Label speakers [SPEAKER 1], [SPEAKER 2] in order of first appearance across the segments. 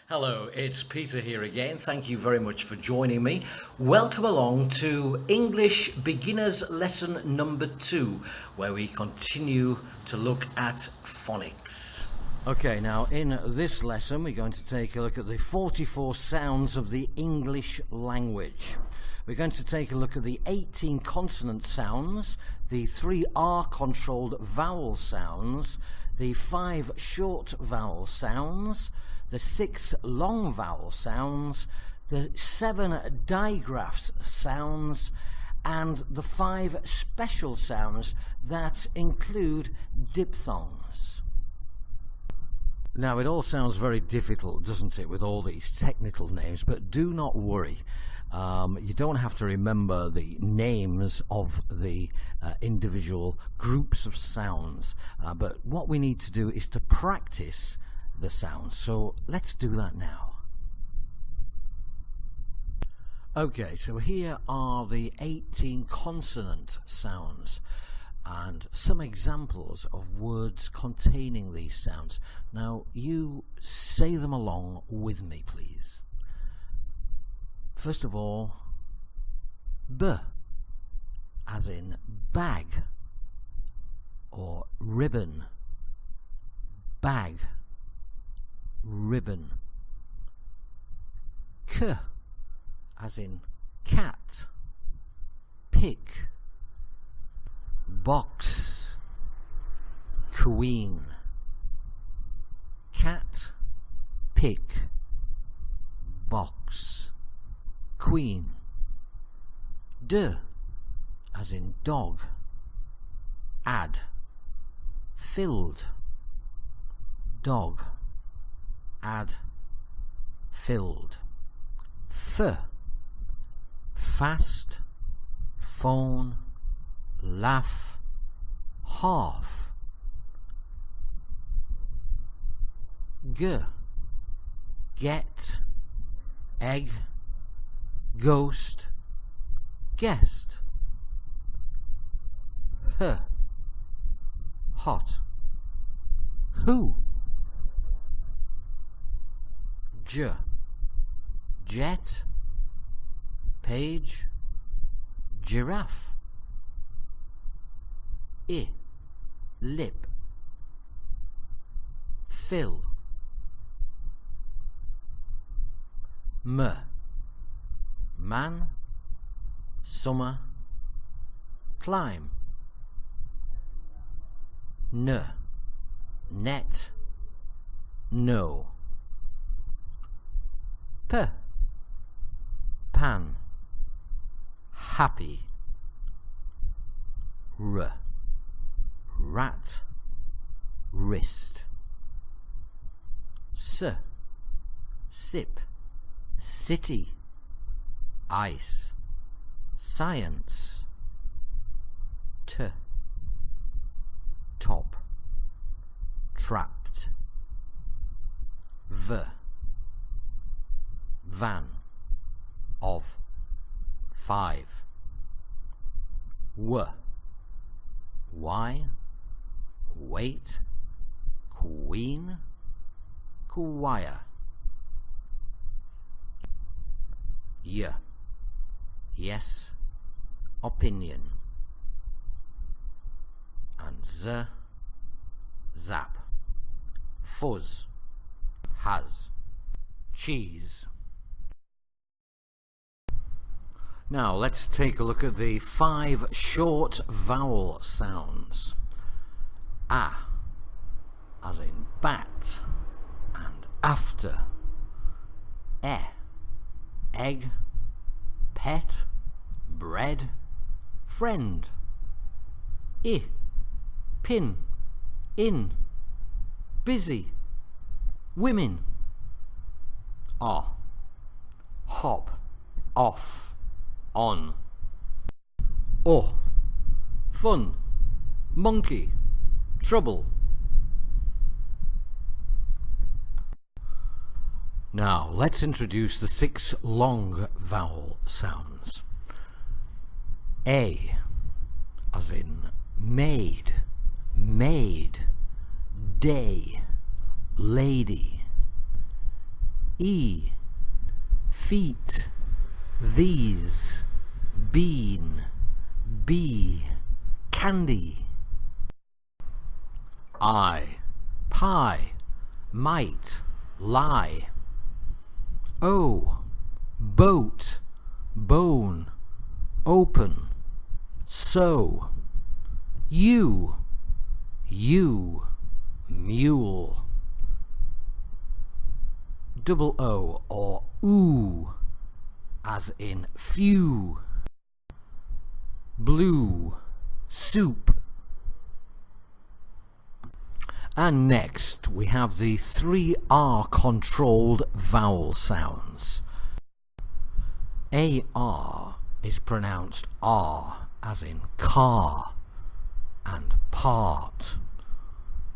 [SPEAKER 1] Hello, it's Peter here again. Thank you very much for joining me. Welcome along to English Beginners Lesson number 2, where we continue to look at phonics. Okay, now in this lesson we're going to take a look at the 44 sounds of the English language. We're going to take a look at the 18 consonant sounds, the 3 R-controlled vowel sounds, the 5 short vowel sounds, the 6 long vowel sounds, the 7 digraphs sounds, and the 5 special sounds that include diphthongs. Now, it all sounds very difficult, doesn't it, with all these technical names, but do not worry. You don't have to remember the names of the individual groups of sounds, but what we need to do is to practice the sounds. So let's do that now. Okay, so here are the 18 consonant sounds and some examples of words containing these sounds. Now you say them along with me, please. First of all, B, as in bag or ribbon. Bag, ribbon. K, as in cat, pick. Box, queen. Cat, pick, box, queen. D, as in dog, add, filled. Dog, add, filled. F, fast, phone, laugh, half. G, get, egg, ghost, guest. H, hot, who. J, jet, page, giraffe. I, lip, fill. M, man, summer, climb. N, net, no. P, pan, happy. R, rat, wrist. S, sip, city, ice, science. T, top, trapped. V, van, of, 5. W, why, wait, queen, choir. Y, yes, opinion. And Z, zap, fuzz, has, cheese. Now let's take a look at the 5 short vowel sounds. A, as in bat and after. E, egg, pet, bread, friend. I, pin, in, busy, women. O, hop, off, on. O, fun, monkey, trouble. Now let's introduce the 6 long vowel sounds. A, as in maid, maid, day, lady. E. Feet, these, bean, bee, candy. I. Pie, might, lie. O. Boat, bone, open, so. U. Mule. Double O or oo, as in few. Blue, soup. And next we have the 3 R controlled vowel sounds. AR is pronounced R, as in car and part.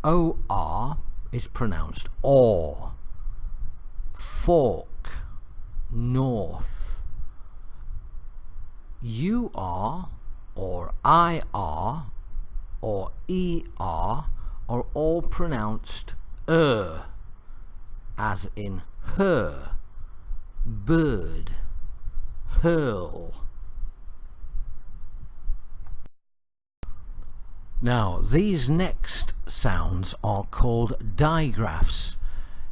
[SPEAKER 1] OR is pronounced or, fork, north. UR or IR or ER are all pronounced as in her, bird, hurl. Now, these next sounds are called digraphs.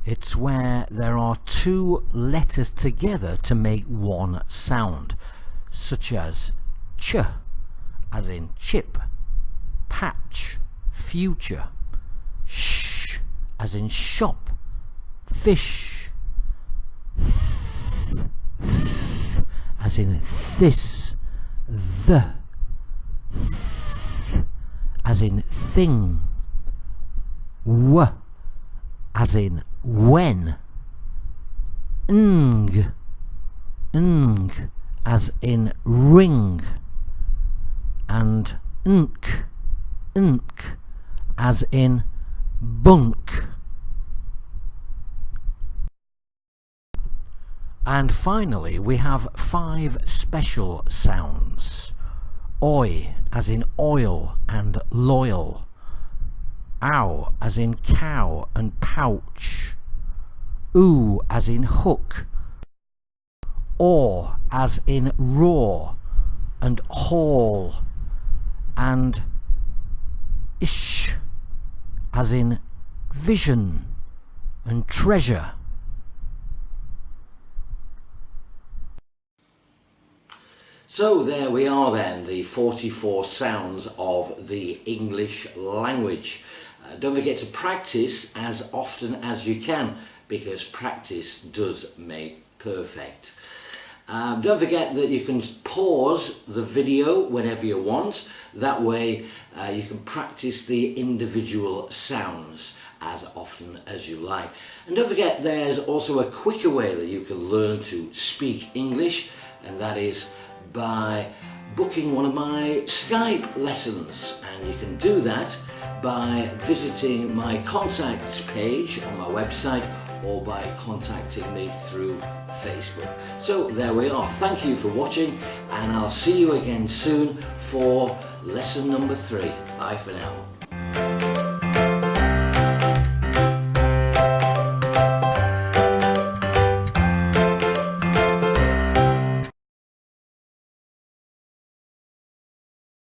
[SPEAKER 1] It's where there are 2 letters together to make one sound, such as ch, as in chip, patch, future, sh, as in shop, fish, th, as in this, the, th, as in thing, w, as in when, ng, as in ring, and nk, as in bunk. And finally we have 5 special sounds. Oi, as in oil and loyal. Ow, as in cow and pouch. Oo, as in hook. Or, as in roar and haul. And ish, as in vision and treasure. So there we are then, the 44 sounds of the English language. Don't forget to practice as often as you can, because practice does make perfect. Don't forget that you can pause the video whenever you want. That way you can practice the individual sounds as often as you like. And don't forget, there's also a quicker way that you can learn to speak English, and that is by booking one of my Skype lessons. And you can do that by visiting my contacts page on my website, or by contacting me through Facebook. So there we are. Thank you for watching, and I'll see you again soon for lesson number 3. Bye for now.